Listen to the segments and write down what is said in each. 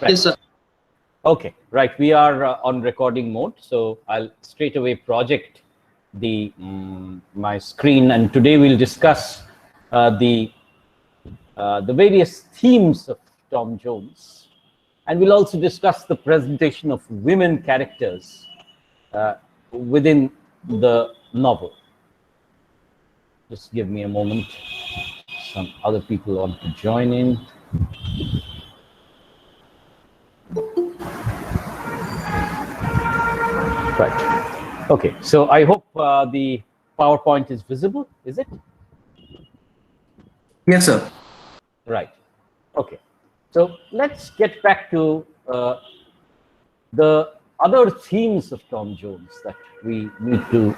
Right. Yes, sir. Okay, right. We are on recording mode, so I'll straight away project the my screen, and today we'll discuss the various themes of Tom Jones, and we'll also discuss the presentation of women characters within the novel. Just give me a moment. Some other people want to join in. Right. Okay. So I hope the PowerPoint is visible. Is it? Yes, sir. Right. Okay. So let's get back to the other themes of Tom Jones that we need to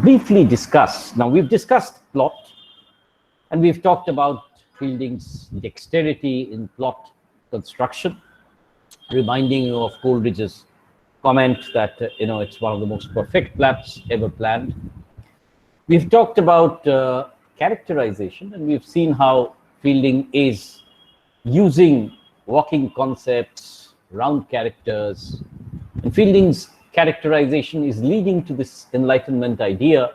briefly discuss. Now, we've discussed plot, and we've talked about Fielding's dexterity in plot construction, reminding you of Coleridge's comment that it's one of the most perfect plots ever planned. We've talked about characterization, and we've seen how Fielding is using walking concepts, round characters, and Fielding's characterization is leading to this Enlightenment idea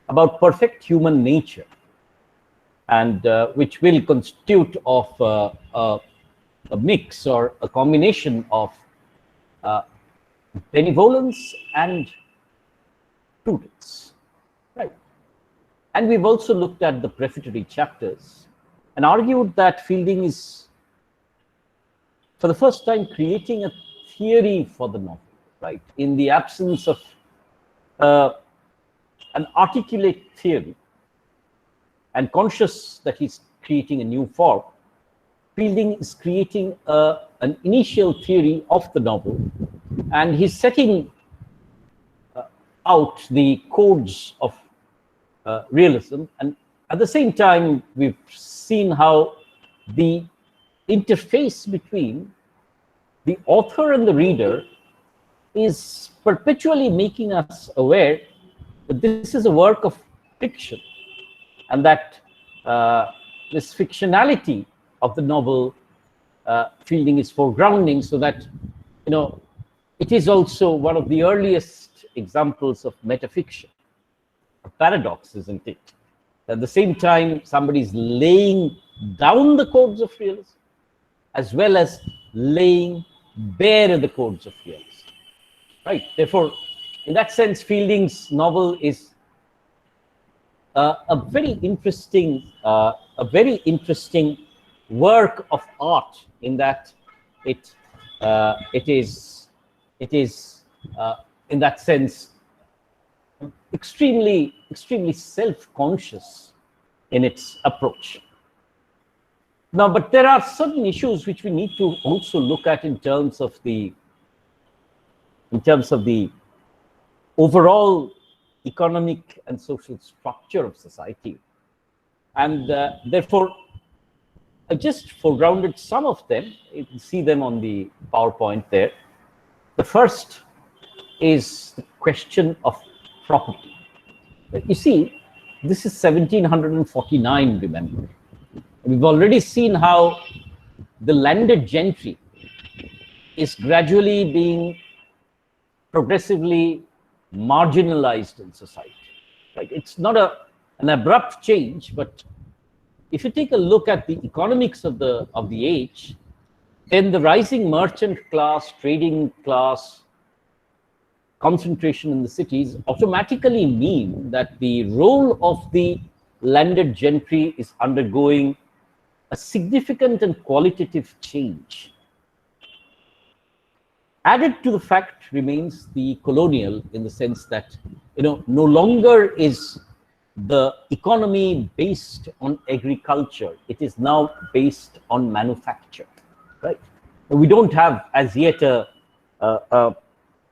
about perfect human nature, and which will constitute of a mix or a combination of benevolence and prudence, right? And we've also looked at the prefatory chapters and argued that Fielding is, for the first time, creating a theory for the novel, right? In the absence of an articulate theory, and conscious that he's creating a new form, Fielding is creating an initial theory of the novel, and he's setting out the codes of realism. And at the same time, we've seen how the interface between the author and the reader is perpetually making us aware that this is a work of fiction, and that this fictionality of the novel Fielding is foregrounding, so that it is also one of the earliest examples of metafiction, a paradox, isn't it? At the same time, somebody's laying down the codes of realism as well as laying bare the codes of realism, right? Therefore, in that sense, Fielding's novel is a very interesting work of art, in that it is in that sense extremely self-conscious in its approach. Now, but there are certain issues which we need to also look at in terms of the overall economic and social structure of society, and therefore I just foregrounded some of them. You can see them on the PowerPoint there. The first is the question of property. You see, this is 1749, remember. We've already seen how the landed gentry is gradually being progressively marginalized in society, right? It's not an abrupt change, but if you take a look at the economics of the age, then the rising merchant class, trading class, concentration in the cities automatically mean that the role of the landed gentry is undergoing a significant and qualitative change. Added to the fact remains the colonial, in the sense that no longer is the economy based on agriculture. It is now based on manufacture, right? We don't have as yet a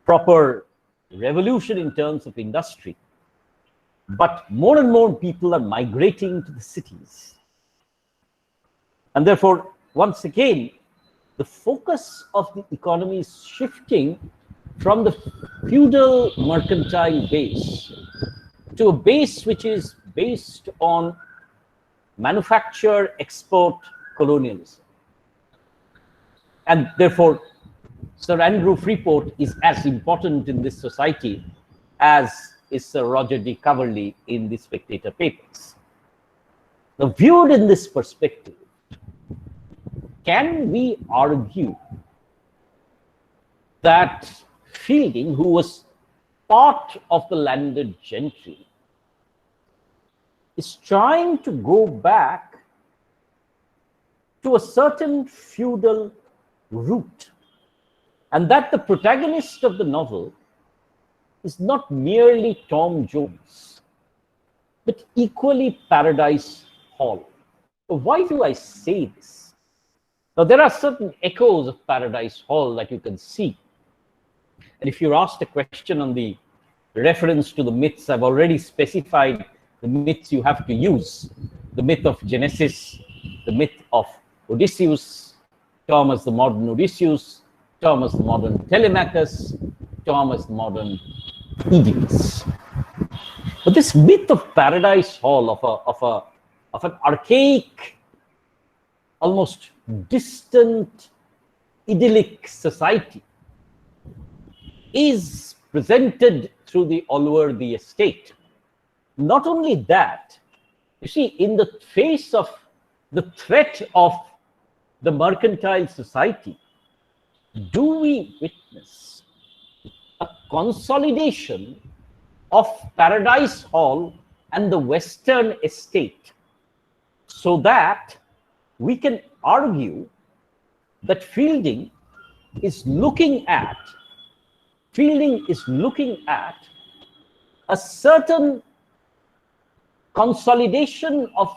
proper revolution in terms of industry, but more and more people are migrating to the cities. And therefore, once again, the focus of the economy is shifting from the feudal mercantile base to a base which is based on manufacture, export, colonialism. And therefore, Sir Andrew Freeport is as important in this society as is Sir Roger de Coverley in the Spectator Papers. Now, viewed in this perspective, can we argue that Fielding, who was part of the landed gentry, is trying to go back to a certain feudal root, and that the protagonist of the novel is not merely Tom Jones, but equally Paradise Hall? Why do I say this? Now, there are certain echoes of Paradise Hall that you can see. And if you're asked a question on the reference to the myths, I've already specified the myths you have to use. The myth of Genesis, the myth of Odysseus, Tom as the modern Odysseus, Tom as the modern Telemachus, Tom as the modern Oedipus. But this myth of Paradise Hall, of an archaic, almost distant, idyllic society, is presented through the Allworthy estate. Not only that, you see, in the face of the threat of the mercantile society, do we witness a consolidation of Paradise Hall and the Western estate, so that we can argue that Fielding is looking at a certain consolidation of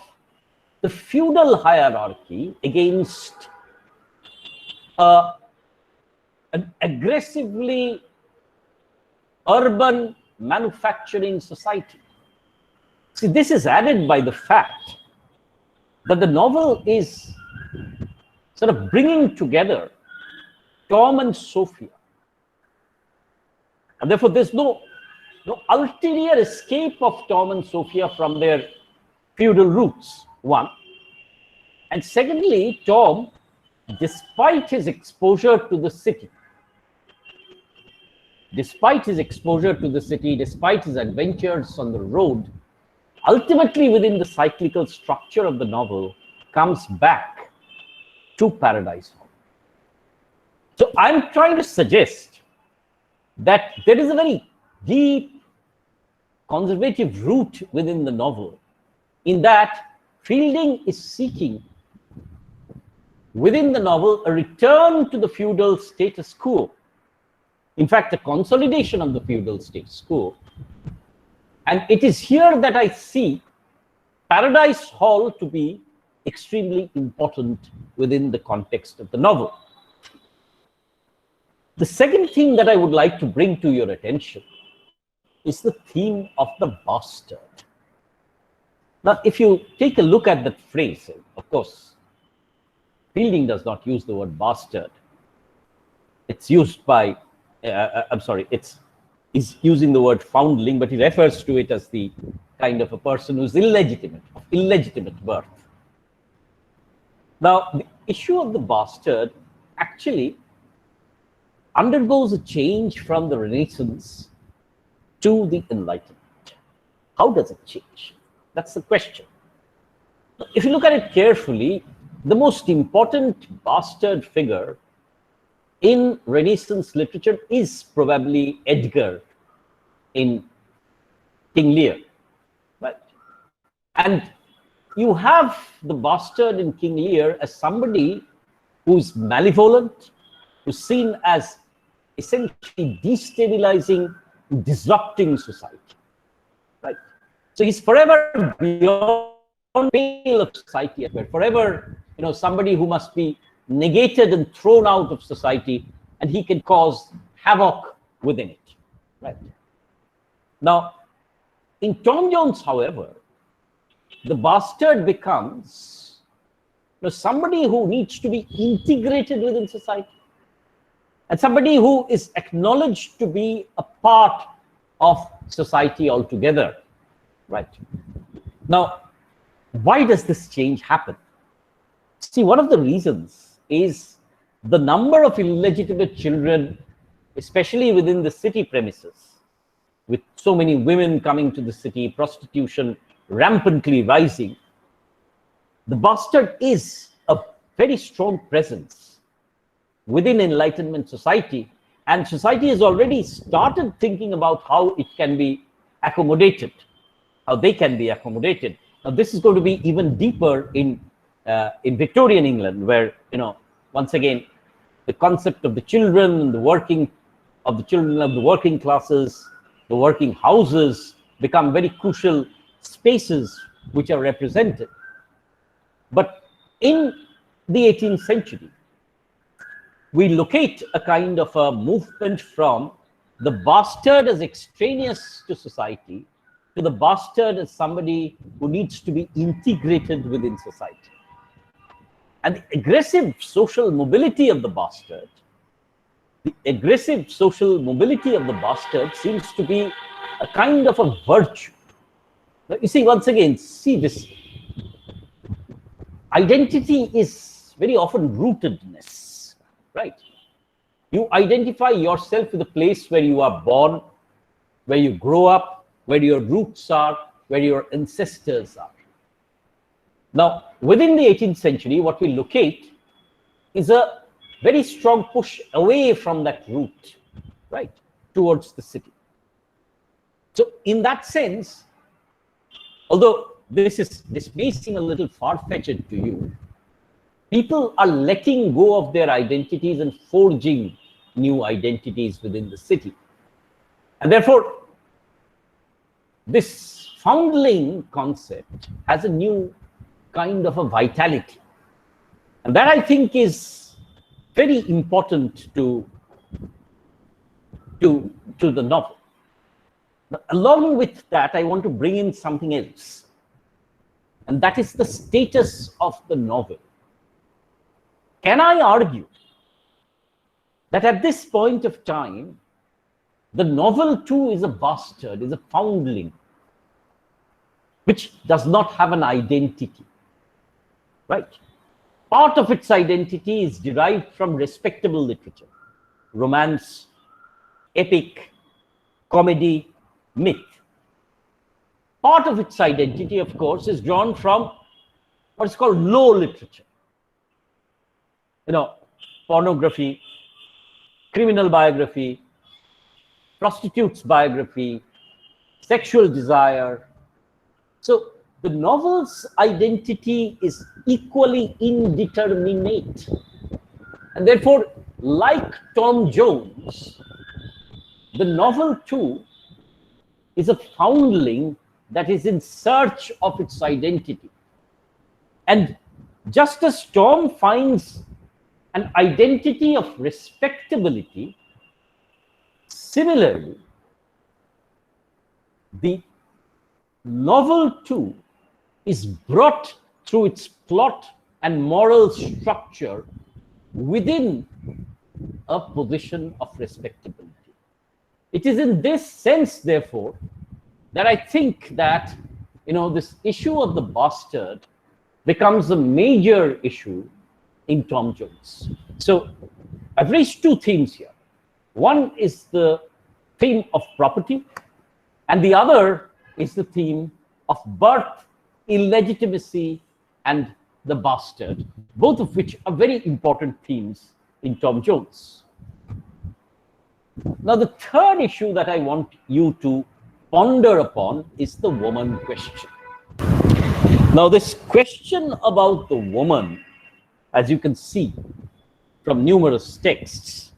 the feudal hierarchy against an aggressively urban manufacturing society. See, this is added by the fact that the novel is sort of bringing together Tom and Sophia. And therefore, there's no ulterior escape of Tom and Sophia from their feudal roots, one. And secondly, Tom, despite his exposure to the city, despite his adventures on the road, ultimately within the cyclical structure of the novel, comes back to Paradise Hall. So I'm trying to suggest that there is a very deep conservative root within the novel, in that Fielding is seeking within the novel a return to the feudal status quo. In fact, a consolidation of the feudal status quo. And it is here that I see Paradise Hall to be extremely important within the context of the novel. The second thing that I would like to bring to your attention is the theme of the bastard. Now, if you take a look at that phrase, of course, Fielding does not use the word bastard. It's used by, he's using the word foundling, but he refers to it as the kind of a person who's illegitimate, of illegitimate birth. Now, the issue of the bastard actually undergoes a change from the Renaissance to the Enlightenment. How does it change? That's the question. If you look at it carefully, the most important bastard figure in Renaissance literature is probably Edgar in King Lear, right? And you have the bastard in King Lear as somebody who's malevolent, who's seen as essentially destabilizing, disrupting society, right? So he's forever beyond the pale of society, forever, somebody who must be negated and thrown out of society, and he can cause havoc within it, right? Now, in Tom Jones, however, the bastard becomes somebody who needs to be integrated within society, and somebody who is acknowledged to be a part of society altogether, right? Now, why does this change happen? See, one of the reasons is the number of illegitimate children, especially within the city premises, with so many women coming to the city, prostitution rampantly rising, the bastard is a very strong presence within Enlightenment society, and society has already started thinking about how it can be accommodated, how they can be accommodated. Now, this is going to be even deeper in Victorian England, where, once again, the concept of the children, of the working classes, the working houses become very crucial spaces which are represented. But in the 18th century, we locate a kind of a movement from the bastard as extraneous to society to the bastard as somebody who needs to be integrated within society. And the aggressive social mobility of the bastard seems to be a kind of a virtue. Now, you see, once again, see this. Identity is very often rootedness, right? You identify yourself with the place where you are born, where you grow up, where your roots are, where your ancestors are. Now, within the 18th century, what we locate is a very strong push away from that root, right, towards the city. So in that sense, although this may seem a little far-fetched to you, people are letting go of their identities and forging new identities within the city. And therefore, this foundling concept has a new kind of a vitality. And that, I think, is very important to the novel. But along with that, I want to bring in something else. And that is the status of the novel. Can I argue that at this point of time, the novel too is a bastard, is a foundling, which does not have an identity, right? Part of its identity is derived from respectable literature, romance, epic, comedy, myth. Part of its identity, of course, is drawn from what is called low literature. Pornography, criminal biography, prostitute's biography, sexual desire. So the novel's identity is equally indeterminate. And therefore, like Tom Jones, the novel too is a foundling that is in search of its identity. And just as Tom finds an identity of respectability, similarly, the novel too is brought through its plot and moral structure within a position of respectability. It is in this sense, therefore, that I think that this issue of the bastard becomes a major issue in Tom Jones. So I've raised two themes here. One is the theme of property, and the other is the theme of birth, illegitimacy, and the bastard, both of which are very important themes in Tom Jones. Now, the third issue that I want you to ponder upon is the woman question. Now, this question about the woman, as you can see from numerous texts,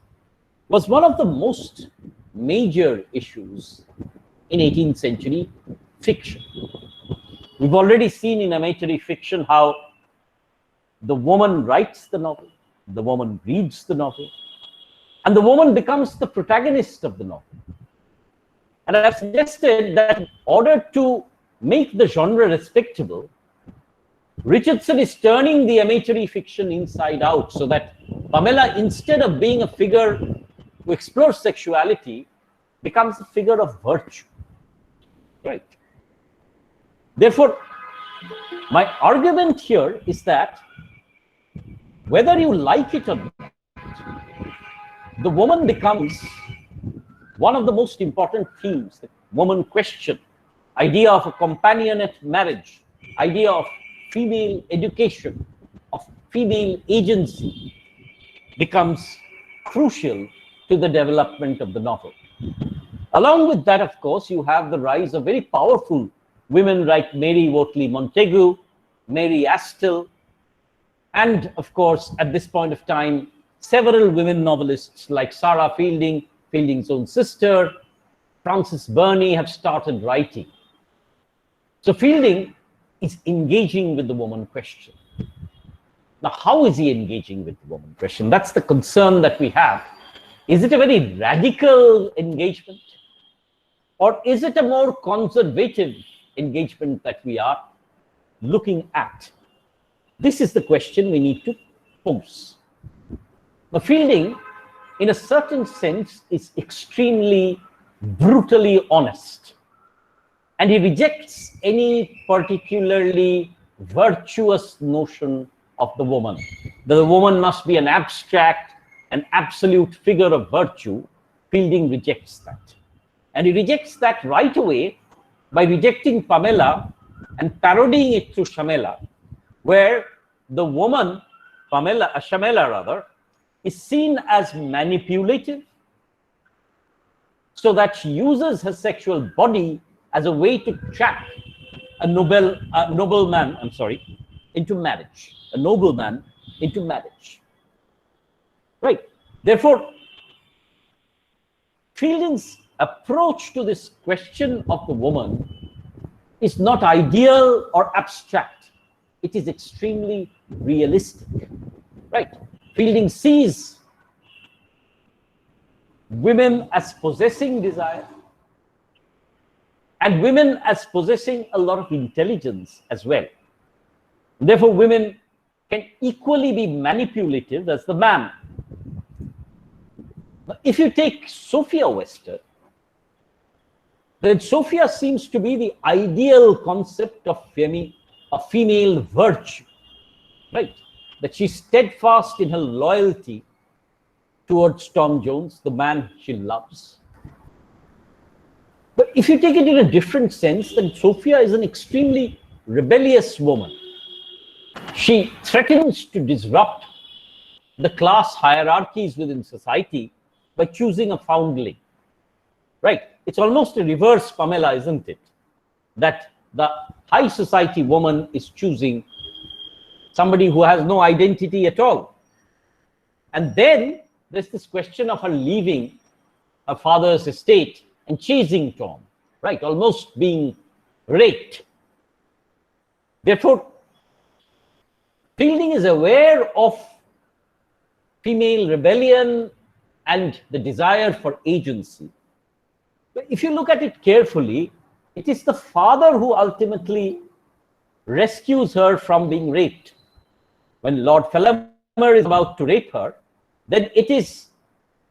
was one of the most major issues in 18th century fiction. We've already seen in amatory fiction how the woman writes the novel, the woman reads the novel, and the woman becomes the protagonist of the novel. And I've suggested that in order to make the genre respectable, Richardson is turning the amatory fiction inside out, so that Pamela, instead of being a figure who explores sexuality, becomes a figure of virtue. Right? Therefore, my argument here is that whether you like it or not, the woman becomes one of the most important themes, the woman question, idea of a companionate marriage, idea of female education, of female agency becomes crucial to the development of the novel. Along with that, of course, you have the rise of very powerful women like Mary Wortley Montagu, Mary Astell, and of course, at this point of time, several women novelists like Sarah Fielding, Fielding's own sister, Frances Burney have started writing. So Fielding is engaging with the woman question. Now, how is he engaging with the woman question? That's the concern that we have. Is it a very radical engagement? Or is it a more conservative engagement that we are looking at? This is the question we need to pose. Now, Fielding, in a certain sense, is extremely brutally honest. And he rejects any particularly virtuous notion of the woman. The woman must be an abstract, an absolute figure of virtue. Fielding rejects that. And he rejects that right away by rejecting Pamela and parodying it through Shamela, where the woman, Shamela rather, is seen as manipulative, so that she uses her sexual body as a way to trap a nobleman into marriage, a nobleman into marriage. Right. Therefore, Fielding's approach to this question of the woman is not ideal or abstract. It is extremely realistic. Right. Fielding sees women as possessing desire and women as possessing a lot of intelligence as well. Therefore, women can equally be manipulative as the man. If you take Sophia Wester, then Sophia seems to be the ideal concept of female virtue, right? That she's steadfast in her loyalty towards Tom Jones, the man she loves. But if you take it in a different sense, then Sophia is an extremely rebellious woman. She threatens to disrupt the class hierarchies within society by choosing a foundling. Right? It's almost a reverse Pamela, isn't it? That the high society woman is choosing somebody who has no identity at all. And then there's this question of her leaving her father's estate and chasing Tom, right? Almost being raped. Therefore, Fielding is aware of female rebellion and the desire for agency. But if you look at it carefully, it is the father who ultimately rescues her from being raped. When Lord Fellamar is about to rape her, then it is,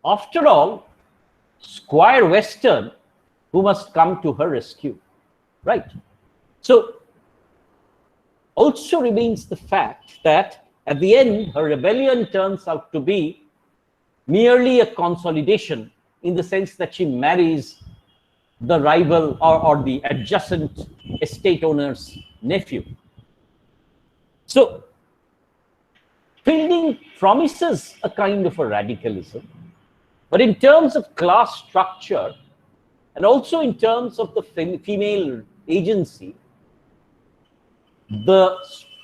after all, Squire Western who must come to her rescue, right? So, also remains the fact that at the end, her rebellion turns out to be merely a consolidation in the sense that she marries the rival or the adjacent estate owner's nephew. So, Fielding promises a kind of a radicalism, but in terms of class structure and also in terms of the female agency, the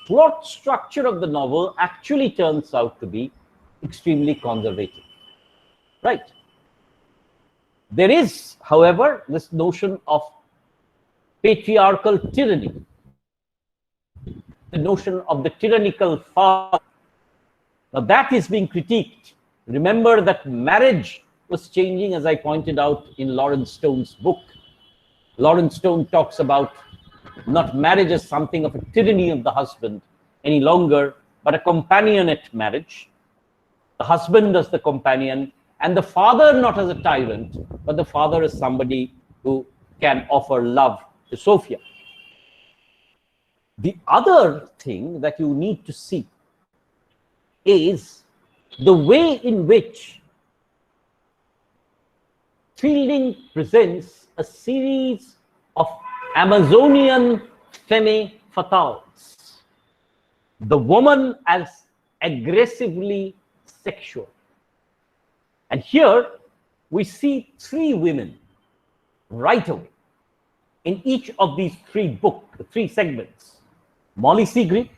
plot structure of the novel actually turns out to be extremely conservative, right? There is, however, this notion of patriarchal tyranny, the notion of the tyrannical father. Now that is being critiqued. Remember that marriage was changing, as I pointed out in Lawrence Stone's book. Lawrence Stone talks about not marriage as something of a tyranny of the husband any longer, but a companionate marriage. The husband as the companion, and the father not as a tyrant, but the father as somebody who can offer love to Sophia. The other thing that you need to see is the way in which Fielding presents a series of Amazonian femme fatales. The woman as aggressively sexual. And here we see three women right away in each of these three segments. Molly Seagrave,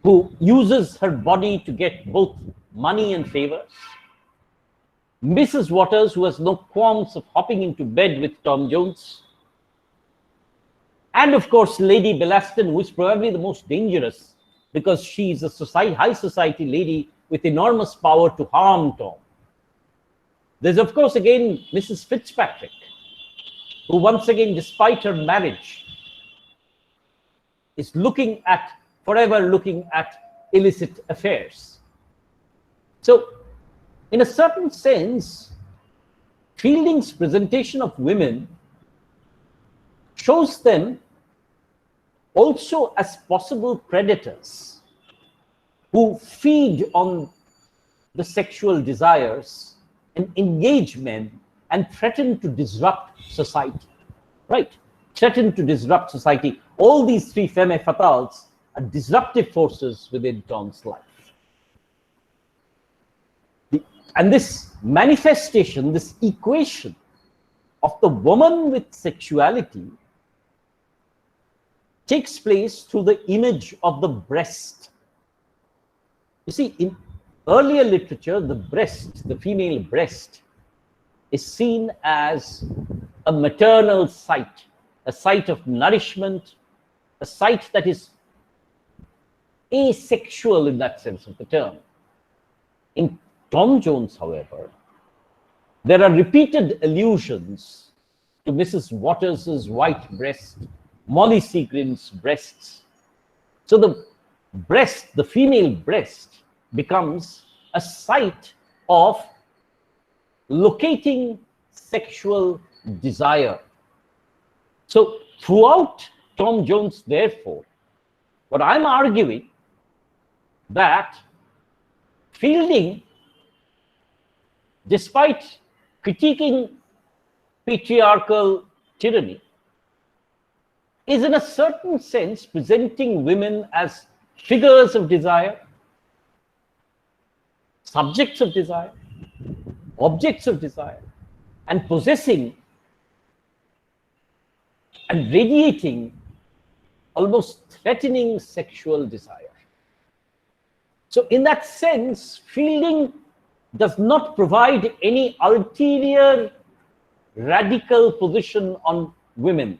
who uses her body to get both money and favors. Mrs. Waters, who has no qualms of hopping into bed with Tom Jones. And of course, Lady Bellaston, who is probably the most dangerous because she is a high society lady with enormous power to harm Tom. There's of course again Mrs. Fitzpatrick, who once again, despite her marriage, is forever looking at illicit affairs. So in a certain sense, Fielding's presentation of women shows them also as possible predators who feed on the sexual desires and engage men and threaten to disrupt society, right? Threaten to disrupt society. All these three femme fatales are disruptive forces within Tom's life. And this manifestation, this equation of the woman with sexuality takes place through the image of the breast. You see, in earlier literature, the breast, the female breast, is seen as a maternal site, a site of nourishment, a site that is asexual in that sense of the term. In Tom Jones, however, there are repeated allusions to Mrs. Waters's white breast, Molly Seagrave's breasts. So the breast, the female breast, becomes a site of locating sexual desire. So throughout Tom Jones, therefore, what I'm arguing that Fielding, despite critiquing patriarchal tyranny, is in a certain sense presenting women as figures of desire, subjects of desire, objects of desire, and possessing and radiating almost threatening sexual desire. So in that sense, Fielding does not provide any ulterior radical position on women.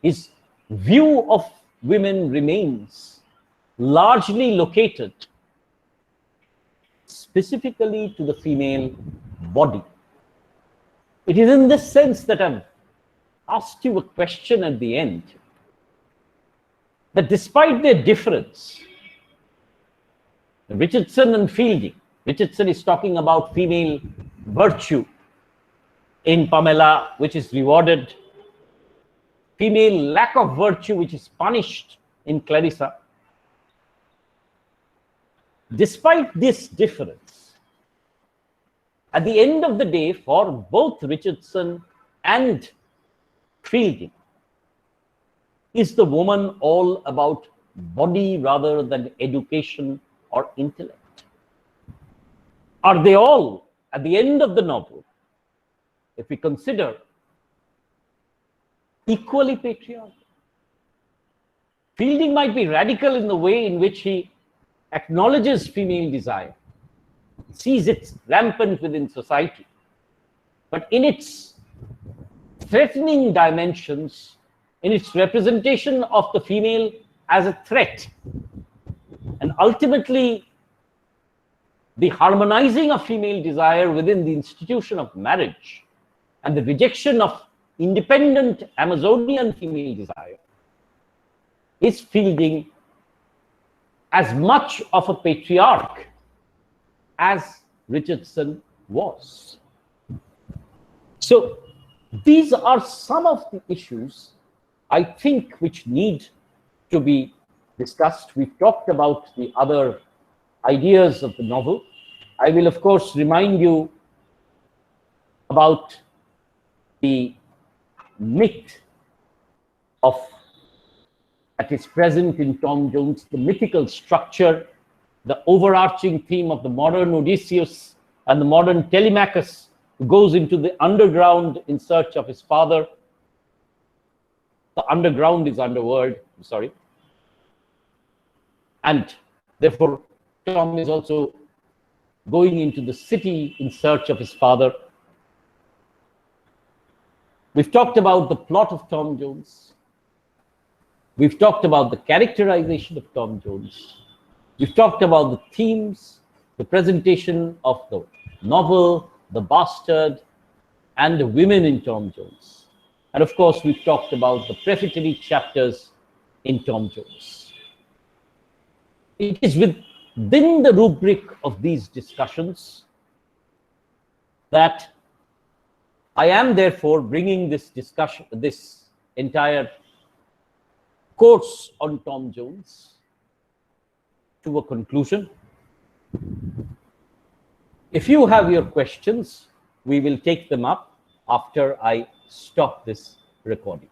His view of women remains largely located specifically to the female body. It is in this sense that I've asked you a question at the end, that despite their difference, Richardson and Fielding, Richardson is talking about female virtue in Pamela, which is rewarded, female lack of virtue, which is punished in Clarissa. Despite this difference, at the end of the day, for both Richardson and Fielding, is the woman all about body rather than education or intellect? Are they all, at the end of the novel, if we consider, equally patriarchal? Fielding might be radical in the way in which he acknowledges female desire, sees it rampant within society, but in its threatening dimensions, in its representation of the female as a threat, and ultimately the harmonizing of female desire within the institution of marriage and the rejection of independent Amazonian female desire, is Fielding as much of a patriarch as Richardson was. So these are some of the issues I think which need to be discussed. We've talked about the other ideas of the novel. I will of course remind you about the myth of that is present in Tom Jones, the mythical structure, the overarching theme of the modern Odysseus and the modern Telemachus, who goes into the underground in search of his father. The underground is underworld, I'm sorry. And therefore, Tom is also going into the city in search of his father. We've talked about the plot of Tom Jones. We've talked about the characterization of Tom Jones. We've talked about the themes, the presentation of the novel, the bastard, and the women in Tom Jones. And of course, we've talked about the prefatory chapters in Tom Jones. It is within the rubric of these discussions that I am therefore bringing this discussion, this entire course on Tom Jones to a conclusion. If you have your questions, we will take them up after I stop this recording.